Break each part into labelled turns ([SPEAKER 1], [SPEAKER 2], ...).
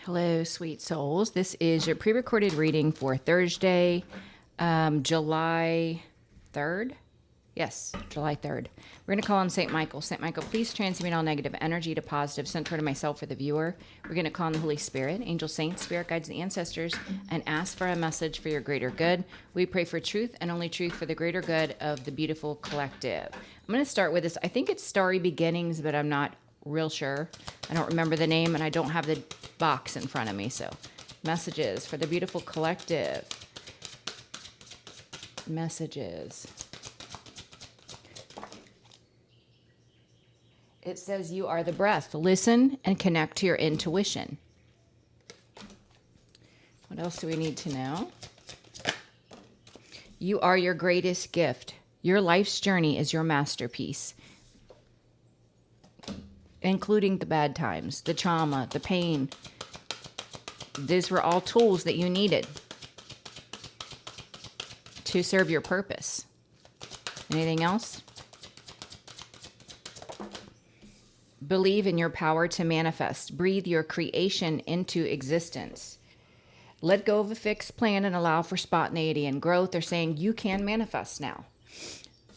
[SPEAKER 1] Hello, sweet souls. This is your pre-recorded reading for Thursday, July 3rd. Yes, July 3rd. We're going to call on St. Michael. St. Michael, please transmute all negative energy to positive, sent toward myself for the viewer. We're going to call on the Holy Spirit, angel saints, spirit guides, and ancestors, and ask for a message for your greater good. We pray for truth and only truth for the greater good of the beautiful collective. I'm going to start with this. I think it's Starry Beginnings, but I'm not real sure. I don't remember the name, and I don't have the box in front of me. So, messages for the beautiful collective. Messages. It says you are the breath. Listen and connect to your intuition. What else do we need to know? You are your greatest gift. Your life's journey is your masterpiece, including the bad times, the trauma, the pain. These were all tools that you needed to serve your purpose. Anything else? Believe in your power to manifest. Breathe your creation into existence. Let go of a fixed plan and allow for spontaneity and growth. They're saying you can manifest now.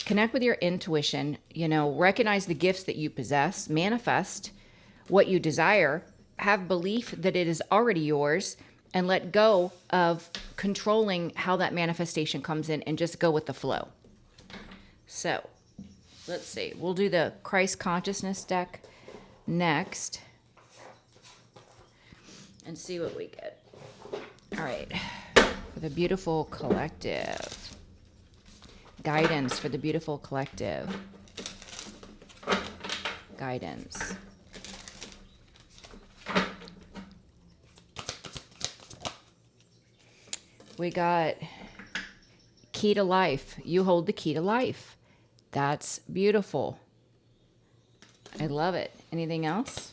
[SPEAKER 1] Connect with your intuition, recognize the gifts that you possess, manifest what you desire, have belief that it is already yours, and let go of controlling how that manifestation comes in and just go with the flow. So, let's see. We'll do the Christ Consciousness deck next and see what we get. All right. For the beautiful collective. Guidance for the beautiful collective. Guidance. We got key to life. You hold the key to life. That's beautiful. I love it. Anything else?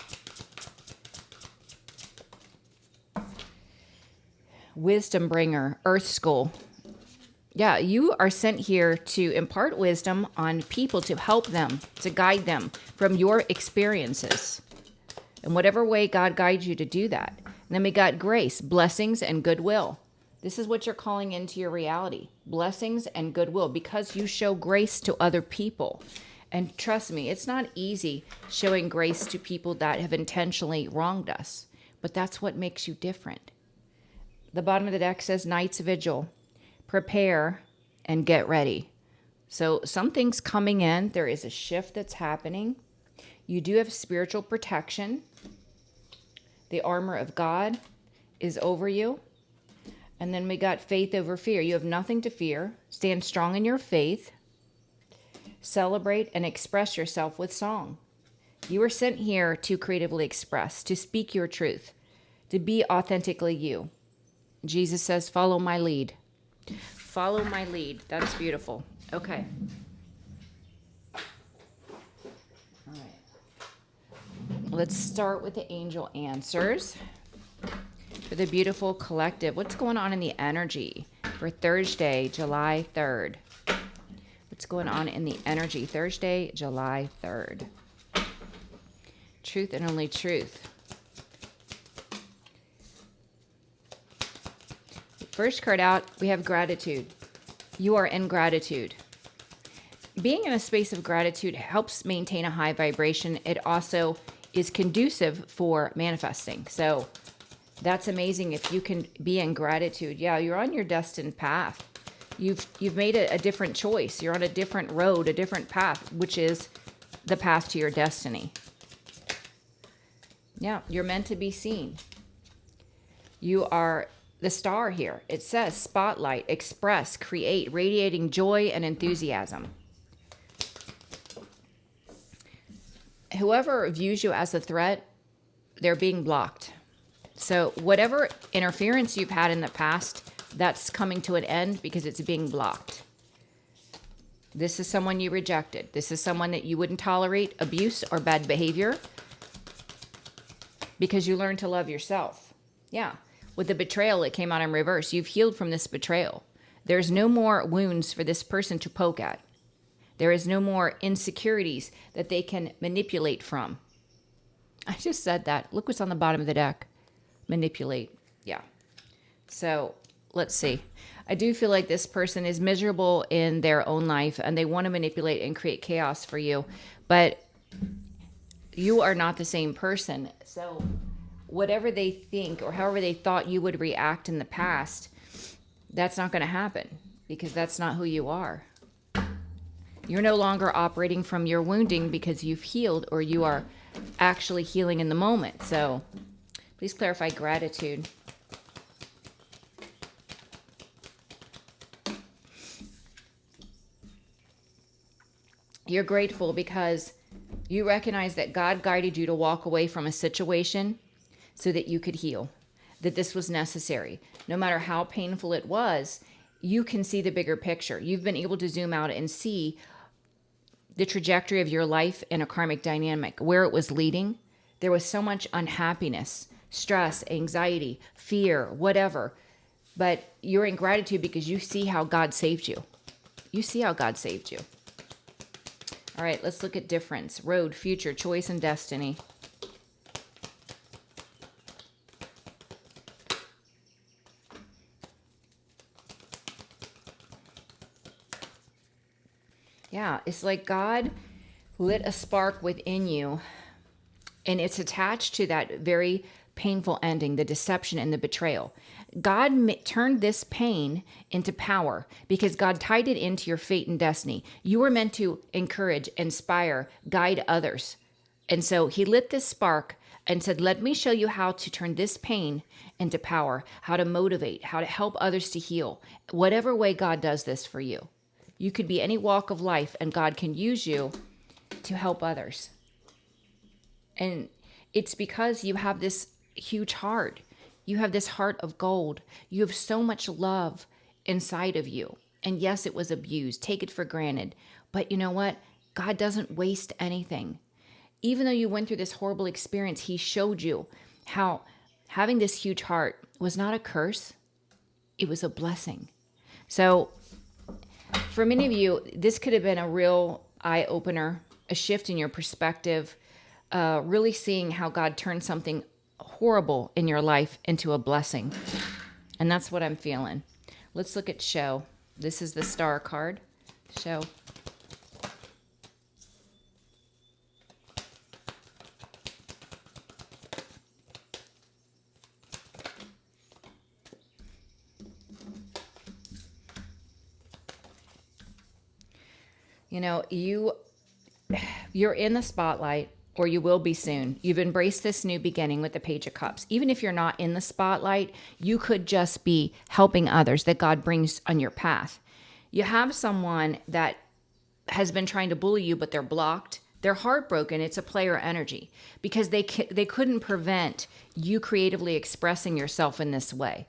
[SPEAKER 1] Wisdom bringer, Earth School. Yeah, you are sent here to impart wisdom on people, to help them, to guide them from your experiences. In whatever way God guides you to do that. And then we got grace, blessings, and goodwill. This is what you're calling into your reality. Blessings and goodwill, because you show grace to other people. And trust me, it's not easy showing grace to people that have intentionally wronged us. But that's what makes you different. The bottom of the deck says Night's Vigil. Prepare and get ready. So something's coming in. There is a shift that's happening. You do have spiritual protection. The armor of God is over you. And then we got faith over fear. You have nothing to fear. Stand strong in your faith. Celebrate and express yourself with song. You were sent here to creatively express, to speak your truth, to be authentically you. Jesus says, follow my lead. Follow my lead. That's beautiful. Okay. All right. Let's start with the angel answers for the beautiful collective. What's going on in the energy for Thursday, July 3rd? What's going on in the energy Thursday, July 3rd? Truth and only truth. First card out, we have gratitude. You are in gratitude. Being in a space of gratitude helps maintain a high vibration. It also is conducive for manifesting. So that's amazing if you can be in gratitude. Yeah, you're on your destined path. You've made a different choice. You're on a different road, a different path, which is the path to your destiny. Yeah, you're meant to be seen. You are the star here. It says spotlight, express, create, radiating joy and enthusiasm. Whoever views you as a threat, they're being blocked. So whatever interference you've had in the past, that's coming to an end because it's being blocked. This is someone you rejected. This is someone that you wouldn't tolerate abuse or bad behavior because you learned to love yourself. Yeah. With the betrayal, it came out in reverse. You've healed from this betrayal. There's no more wounds for this person to poke at. There is no more insecurities that they can manipulate from. I just said that. Look what's on the bottom of the deck. Manipulate. Yeah. So let's see. I do feel like this person is miserable in their own life and they want to manipulate and create chaos for you, but you are not the same person. So whatever they think or however they thought you would react in the past, that's not going to happen because that's not who you are. You're no longer operating from your wounding because you've healed or you are actually healing in the moment. So please clarify gratitude. You're grateful because you recognize that God guided you to walk away from a situation so that you could heal, that this was necessary. No matter how painful it was, you can see the bigger picture. You've been able to zoom out and see the trajectory of your life in a karmic dynamic, where it was leading. There was so much unhappiness, stress, anxiety, fear, whatever. But you're in gratitude because you see how God saved you. You see how God saved you. All right, let's look at difference. Road, future, choice, and destiny. Yeah, it's like God lit a spark within you, and it's attached to that very painful ending, the deception and the betrayal. God turned this pain into power because God tied it into your fate and destiny. You were meant to encourage, inspire, guide others. And so he lit this spark and said, let me show you how to turn this pain into power, how to motivate, how to help others to heal. Whatever way God does this for you. You could be any walk of life and God can use you to help others. And it's because you have this huge heart. You have this heart of gold. You have so much love inside of you. And yes, it was abused. Take it for granted. But you know what? God doesn't waste anything. Even though you went through this horrible experience, he showed you how having this huge heart was not a curse. It was a blessing. So for many of you, this could have been a real eye-opener, a shift in your perspective, really seeing how God turned something horrible in your life into a blessing. And that's what I'm feeling. Let's look at show. This is the star card. Show. You know, you're in the spotlight, or you will be soon. You've embraced this new beginning with the Page of Cups. Even if you're not in the spotlight, you could just be helping others that God brings on your path. You have someone that has been trying to bully you, but they're blocked. They're heartbroken. It's a player energy because they couldn't prevent you creatively expressing yourself in this way.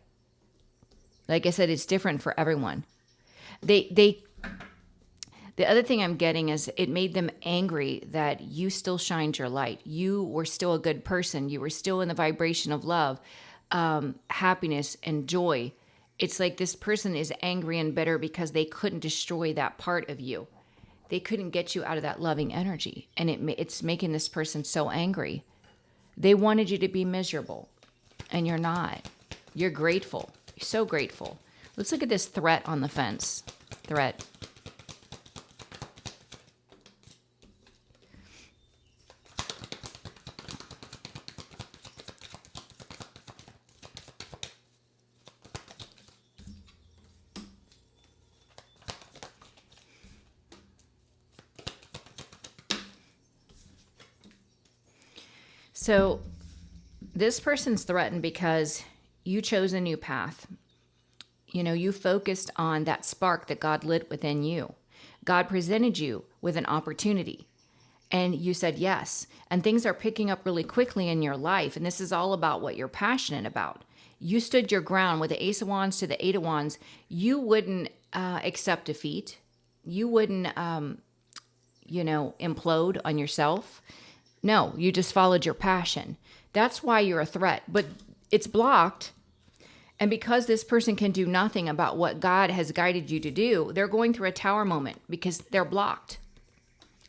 [SPEAKER 1] Like I said, it's different for everyone. The other thing I'm getting is it made them angry that you still shined your light. You were still a good person. You were still in the vibration of love, happiness, and joy. It's like this person is angry and bitter because they couldn't destroy that part of you. They couldn't get you out of that loving energy. And it's making this person so angry. They wanted you to be miserable, and you're not. You're grateful. You're so grateful. Let's look at this threat on the fence. Threat. So this person's threatened because you chose a new path. You know, you focused on that spark that God lit within you. God presented you with an opportunity and you said yes. And things are picking up really quickly in your life. And this is all about what you're passionate about. You stood your ground with the Ace of Wands to the Eight of Wands. You wouldn't accept defeat. You wouldn't, implode on yourself. No, you just followed your passion. That's why you're a threat, but it's blocked. And because this person can do nothing about what God has guided you to do, they're going through a tower moment because they're blocked.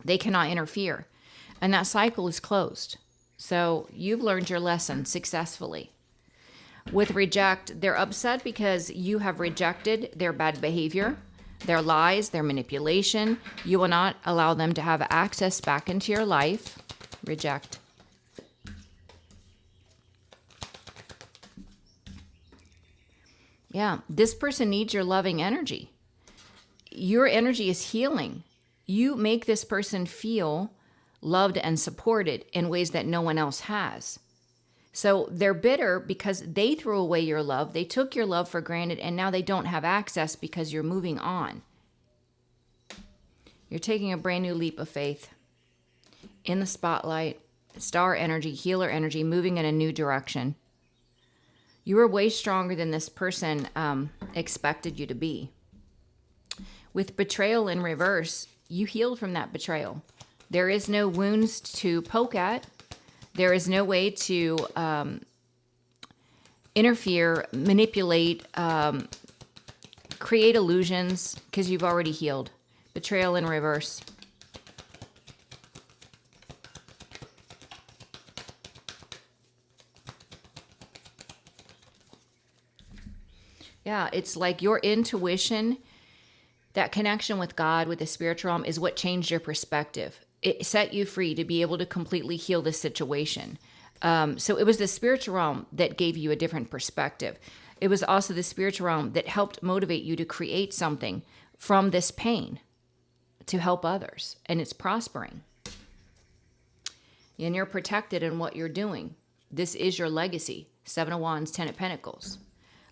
[SPEAKER 1] They cannot interfere. And that cycle is closed. So you've learned your lesson successfully. With reject, they're upset because you have rejected their bad behavior, their lies, their manipulation. You will not allow them to have access back into your life. Reject. Yeah, this person needs your loving energy. Your energy is healing. You make this person feel loved and supported in ways that no one else has. So they're bitter because they threw away your love. They took your love for granted, and now they don't have access because you're moving on. You're taking a brand new leap of faith in the spotlight, star energy, healer energy, moving in a new direction. You are way stronger than this person expected you to be. With betrayal in reverse, you healed from that betrayal. There is no wounds to poke at. There is no way to interfere, manipulate, create illusions, because you've already healed. Betrayal in reverse. Yeah, it's like your intuition, that connection with God, with the spiritual realm, is what changed your perspective. It set you free to be able to completely heal the situation. So it was the spiritual realm that gave you a different perspective. It was also the spiritual realm that helped motivate you to create something from this pain to help others. And it's prospering. And you're protected in what you're doing. This is your legacy. 7 of Wands, 10 of Pentacles.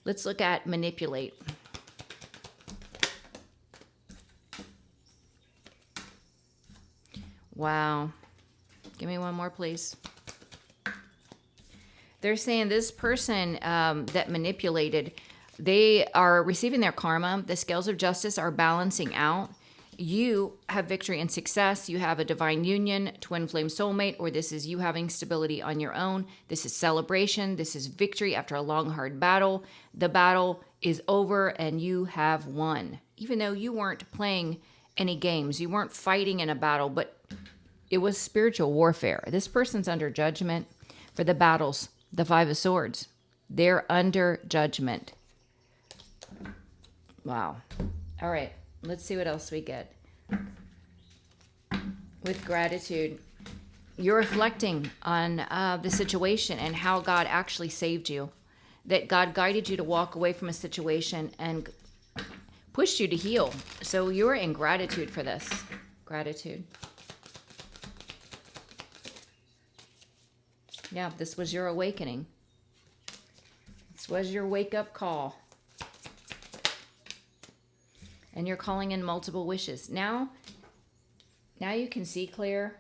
[SPEAKER 1] Let's look at manipulate. Wow. Give me one more, please. They're saying this person that manipulated, they are receiving their karma. The scales of justice are balancing out. You have victory and success. You have a divine union, twin flame soulmate, or this is you having stability on your own. This is celebration. This is victory after a long, hard battle. The battle is over and you have won. Even though you weren't playing any games, you weren't fighting in a battle, but it was spiritual warfare. This person's under judgment for the battles. The 5 of Swords. They're under judgment. Wow. All right. Let's see what else we get. With gratitude, you're reflecting on the situation and how God actually saved you. That God guided you to walk away from a situation and pushed you to heal. So you're in gratitude for this. Gratitude. Yeah, this was your awakening. This was your wake-up call. And you're calling in multiple wishes. Now you can see clear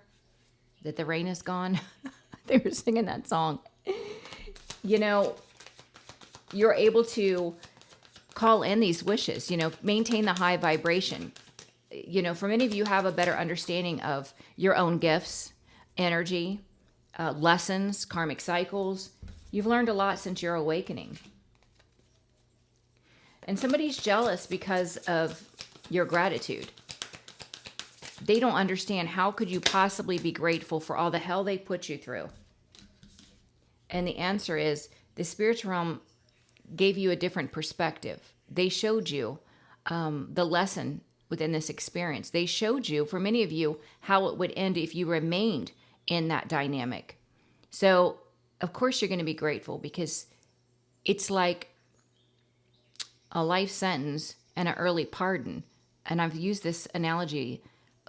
[SPEAKER 1] that the rain is gone. They were singing that song. You know, you're able to call in these wishes, you know, maintain the high vibration. You know, for many of you have a better understanding of your own gifts, energy, lessons, karmic cycles. You've learned a lot since your awakening. And somebody's jealous because of your gratitude. They don't understand, how could you possibly be grateful for all the hell they put you through? And the answer is, the spiritual realm gave you a different perspective. They showed you the lesson within this experience. They showed you, for many of you, how it would end if you remained in that dynamic. So, of course, you're going to be grateful, because it's like a life sentence and an early pardon. And I've used this analogy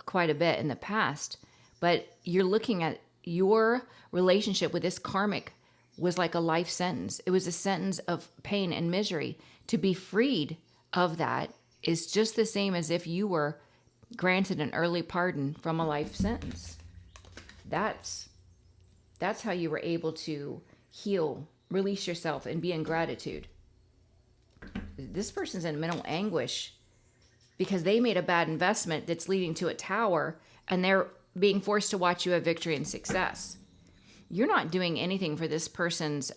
[SPEAKER 1] quite a bit in the past, but you're looking at your relationship with this karmic was like a life sentence. It was a sentence of pain and misery. To be freed of that is just the same as if you were granted an early pardon from a life sentence. That's how you were able to heal, release yourself, and be in gratitude. This person's in mental anguish because they made a bad investment that's leading to a tower, and they're being forced to watch you have victory and success. You're not doing anything for this person's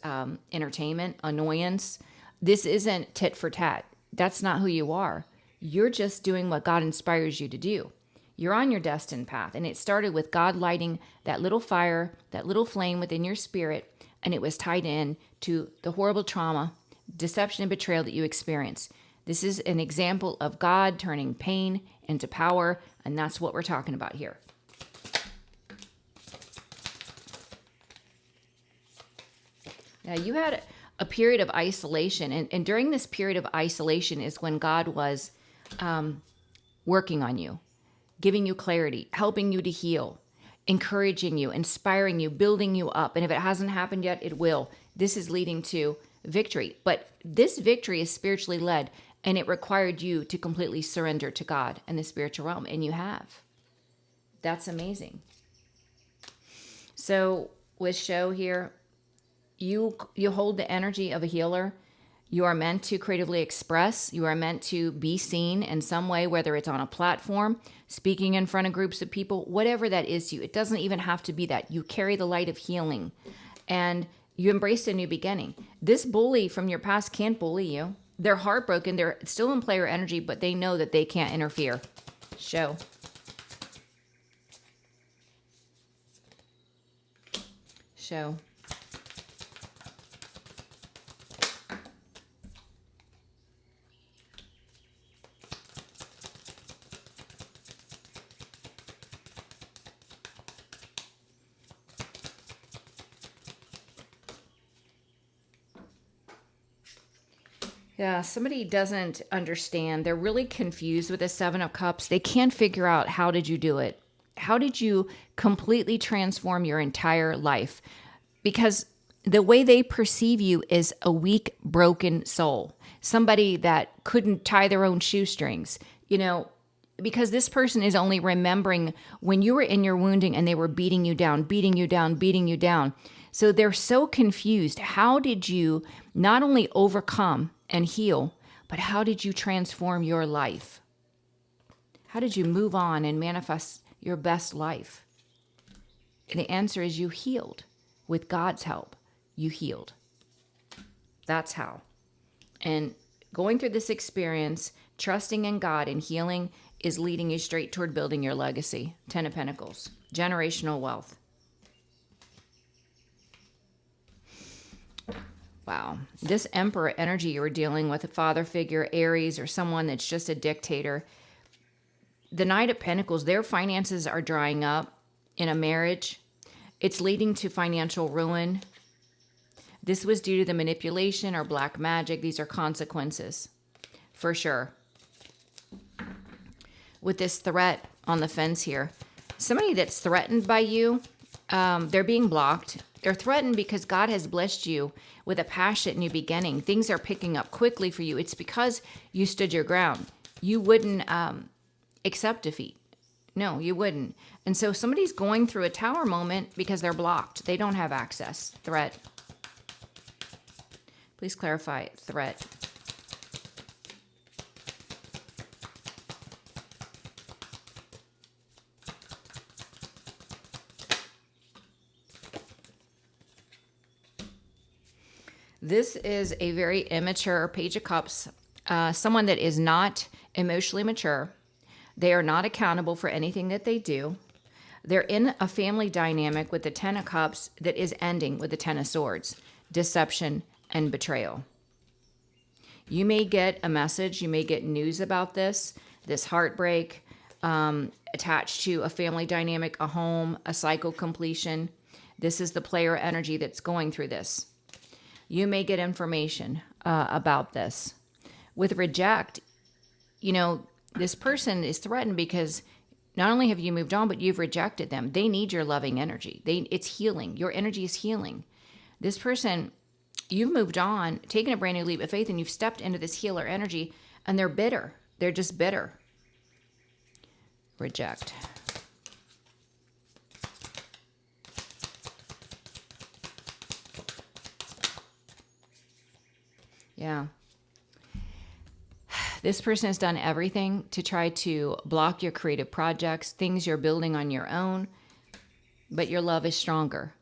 [SPEAKER 1] entertainment, annoyance. This isn't tit for tat. That's not who you are. You're just doing what God inspires you to do. You're on your destined path, and it started with God lighting that little fire, that little flame within your spirit and it was tied in to the horrible trauma, deception, and betrayal that you experienced. This is an example of God turning pain into power, and that's what we're talking about here. Now, you had a period of isolation, and during this period of isolation is when God was working on you, giving you clarity, helping you to heal, encouraging you, inspiring you, building you up. And if it hasn't happened yet, it will. This is leading to victory. But this victory is spiritually led, and it required you to completely surrender to God and the spiritual realm, and you have. That's amazing. So with show here, you hold the energy of a healer. You are meant to creatively express. You are meant to be seen in some way, whether it's on a platform, speaking in front of groups of people, whatever that is to you. It doesn't even have to be that. You carry the light of healing, and you embrace a new beginning. This bully from your past can't bully you. They're heartbroken. They're still in player energy, but they know that they can't interfere. Show. Show. Yeah, somebody doesn't understand. They're really confused with the Seven of Cups. They can't figure out, how did you do it? How did you completely transform your entire life? Because the way they perceive you is a weak, broken soul. Somebody that couldn't tie their own shoestrings, because this person is only remembering when you were in your wounding and they were beating you down, beating you down, beating you down. So they're so confused. How did you not only overcome and heal, but how did you transform your life? How did you move on and manifest your best life? And the answer is you healed. With God's help, you healed. That's how. And going through this experience, trusting in God and healing is leading you straight toward building your legacy. 10 of Pentacles, generational wealth. Wow. This Emperor energy you were dealing with, a father figure, Aries, or someone that's just a dictator. The Knight of Pentacles, their finances are drying up in a marriage. It's leading to financial ruin. This was due to the manipulation or black magic. These are consequences, for sure. With this threat on the fence here, somebody that's threatened by you, they're being blocked. They're threatened because God has blessed you with a passionate new beginning. Things are picking up quickly for you. It's because you stood your ground. You wouldn't accept defeat. No, you wouldn't. And so somebody's going through a tower moment because they're blocked. They don't have access. Threat. Please clarify. Threat. This is a very immature Page of Cups, someone that is not emotionally mature. They are not accountable for anything that they do. They're in a family dynamic with the 10 of Cups that is ending with the 10 of Swords, deception and betrayal. You may get a message, you may get news about this heartbreak, attached to a family dynamic, a home, a cycle completion. This is the player energy that's going through this. You may get information about this. With reject, this person is threatened because not only have you moved on, but you've rejected them. They need your loving energy. It's healing. Your energy is healing. This person, you've moved on, taken a brand new leap of faith, and you've stepped into this healer energy, and they're bitter. They're just bitter. Reject. Yeah. This person has done everything to try to block your creative projects, things you're building on your own, but your love is stronger.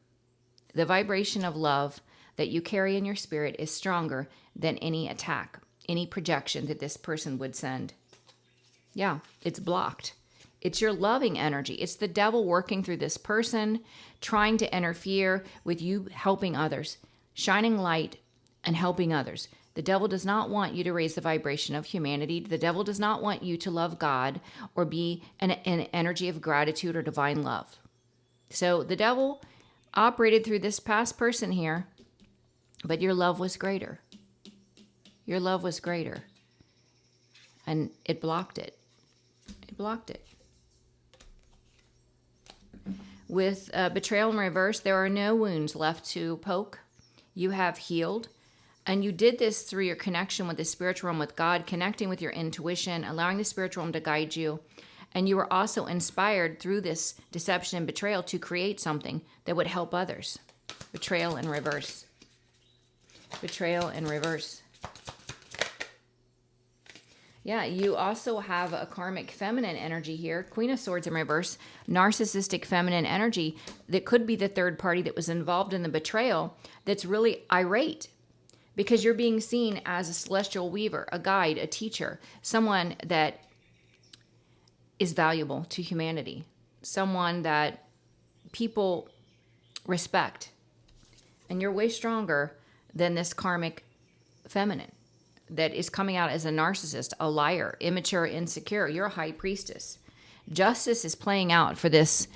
[SPEAKER 1] The vibration of love that you carry in your spirit is stronger than any attack, any projection that this person would send. Yeah, it's blocked. It's your loving energy. It's the devil working through this person, trying to interfere with you helping others, shining light and helping others. The devil does not want you to raise the vibration of humanity. The devil does not want you to love God or be an energy of gratitude or divine love. So the devil operated through this past person here, but your love was greater. Your love was greater. And it blocked it. It blocked it. With betrayal in reverse, there are no wounds left to poke. You have healed. And you did this through your connection with the spiritual realm, with God, connecting with your intuition, allowing the spiritual realm to guide you. And you were also inspired through this deception and betrayal to create something that would help others. Betrayal in reverse. Betrayal in reverse. Yeah, you also have a karmic feminine energy here. Queen of Swords in reverse. Narcissistic feminine energy that could be the third party that was involved in the betrayal that's really irate because you're being seen as a celestial weaver, a guide, a teacher, someone that is valuable to humanity, someone that people respect. And you're way stronger than this karmic feminine that is coming out as a narcissist, a liar, immature, insecure. You're a high priestess. Justice is playing out for this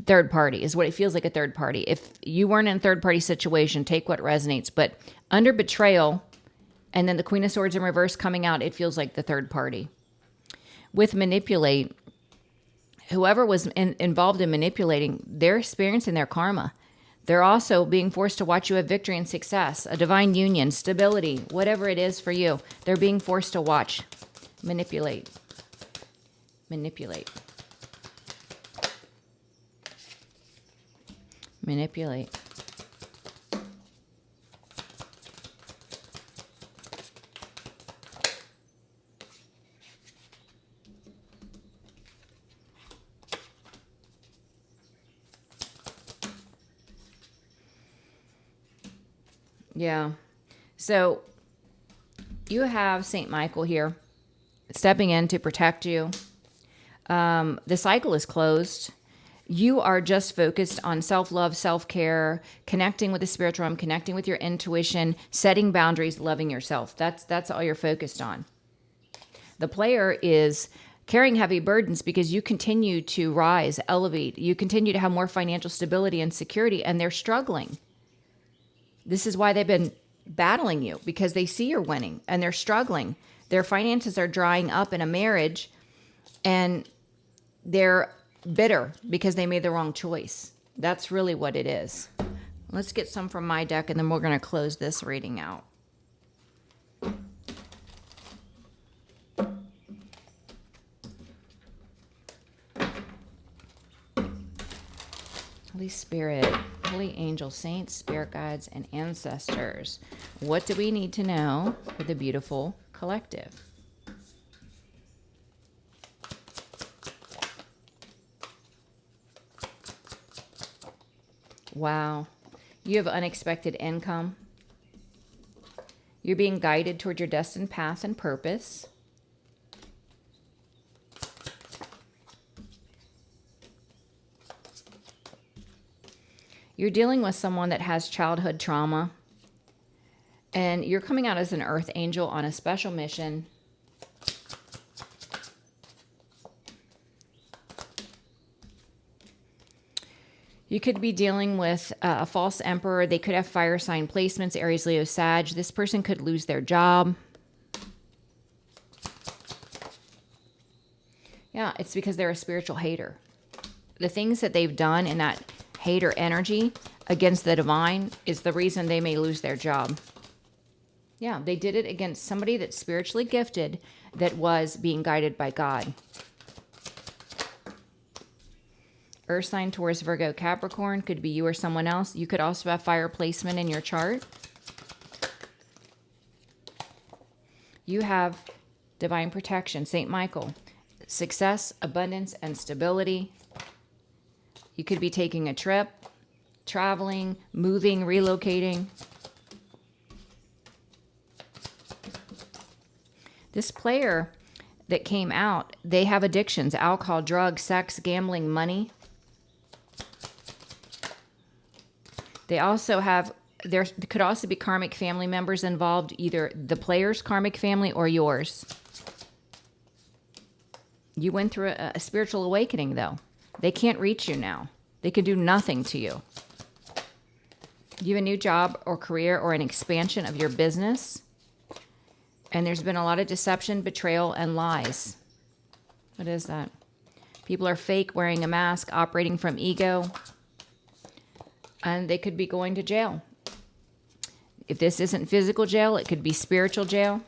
[SPEAKER 1] third party, is what it feels like, a third party. If you weren't in a third party situation, take what resonates. But under betrayal, and then the Queen of Swords in reverse coming out, it feels like the third party. With manipulate, whoever was involved in manipulating, they're experiencing their karma. They're also being forced to watch you have victory and success, a divine union, stability, whatever it is for you. They're being forced to watch. Manipulate. Manipulate. Manipulate. Yeah. So you have Saint Michael here stepping in to protect you. The cycle is closed. You are just focused on self-love, self-care, connecting with the spiritual realm, connecting with your intuition, setting boundaries, loving yourself. That's all you're focused on. The player is carrying heavy burdens because you continue to rise, elevate. You continue to have more financial stability and security, and they're struggling. This is why they've been battling you, because they see you're winning and they're struggling. Their finances are drying up in a marriage and they're bitter because they made the wrong choice. That's really what it is. Let's get some from my deck and then we're going to close this reading out. Holy Spirit, holy angels, saints, spirit guides, and ancestors. What do we need to know for the beautiful collective? Wow. You have unexpected income. You're being guided toward your destined path and purpose. You're dealing with someone that has childhood trauma, and you're coming out as an earth angel on a special mission. You could be dealing with a false emperor. They could have fire sign placements, Aries, Leo, Sag. This person could lose their job. Yeah, it's because they're a spiritual hater. The things that they've done in that hater energy against the divine is the reason they may lose their job. Yeah, they did it against somebody that's spiritually gifted that was being guided by God. Earth sign, Taurus, Virgo, Capricorn could be you or someone else. You could also have fire placement in your chart. You have divine protection, Saint Michael, success, abundance, and stability. You could be taking a trip, traveling, moving, relocating. This player that came out, they have addictions: alcohol, drugs, sex, gambling, money. They also have, there could also be karmic family members involved, either the player's karmic family or yours. You went through a spiritual awakening, though. They can't reach you now. They can do nothing to you. You have a new job or career or an expansion of your business. And there's been a lot of deception, betrayal, and lies. What is that? People are fake, wearing a mask, operating from ego. And they could be going to jail. If this isn't physical jail, it could be spiritual jail.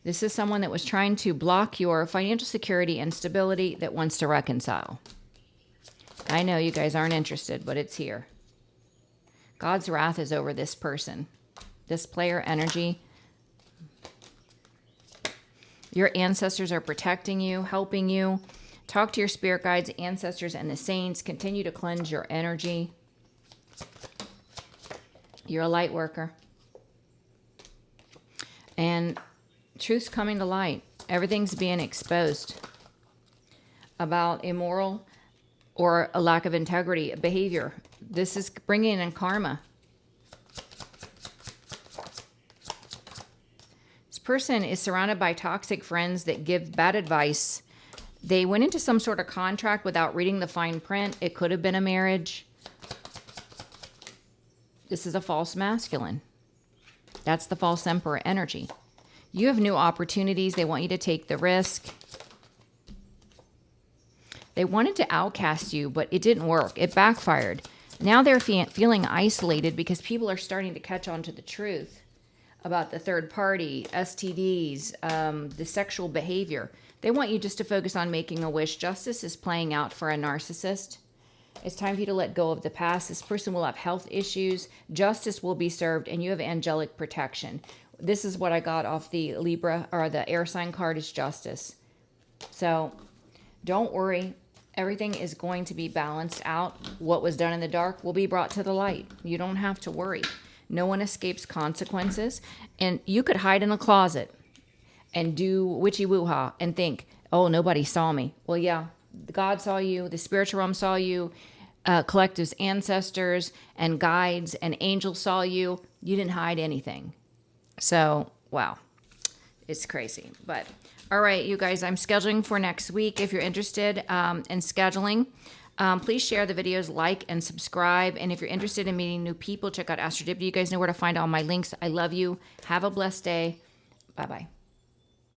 [SPEAKER 1] This is someone that was trying to block your financial security and stability that wants to reconcile. I know you guys aren't interested, but it's here. God's wrath is over this person, this player energy. Your ancestors are protecting you, helping you. Talk to your spirit guides, ancestors, and the saints. Continue to cleanse your energy. You're a light worker. And truth's coming to light. Everything's being exposed about immoral or a lack of integrity behavior. This is bringing in karma. This person is surrounded by toxic friends that give bad advice. They went into some sort of contract without reading the fine print. It could have been a marriage. This is a false masculine. That's the false emperor energy. You have new opportunities. They want you to take the risk. They wanted to outcast you, but it didn't work. It backfired. Now they're feeling isolated because people are starting to catch on to the truth about the third party, STDs, the sexual behavior. They want you just to focus on making a wish. Justice is playing out for a narcissist. It's time for you to let go of the past. This person will have health issues. Justice will be served, and you have angelic protection. This is what I got off the Libra, or the air sign card, is justice. So don't worry. Everything is going to be balanced out. What was done in the dark will be brought to the light. You don't have to worry. No one escapes consequences. And you could hide in a closet and do witchy woo-ha and think, oh, nobody saw me. Well, yeah, God saw you. The spiritual realm saw you. Collectives, ancestors, and guides and angels saw you. You didn't hide anything. So, wow, it's crazy. But all right, you guys, I'm scheduling for next week. If you're interested in scheduling, please share the videos, like, and subscribe. And if you're interested in meeting new people, check out Astro Div. You guys know where to find all my links. I love you. Have a blessed day. Bye-bye.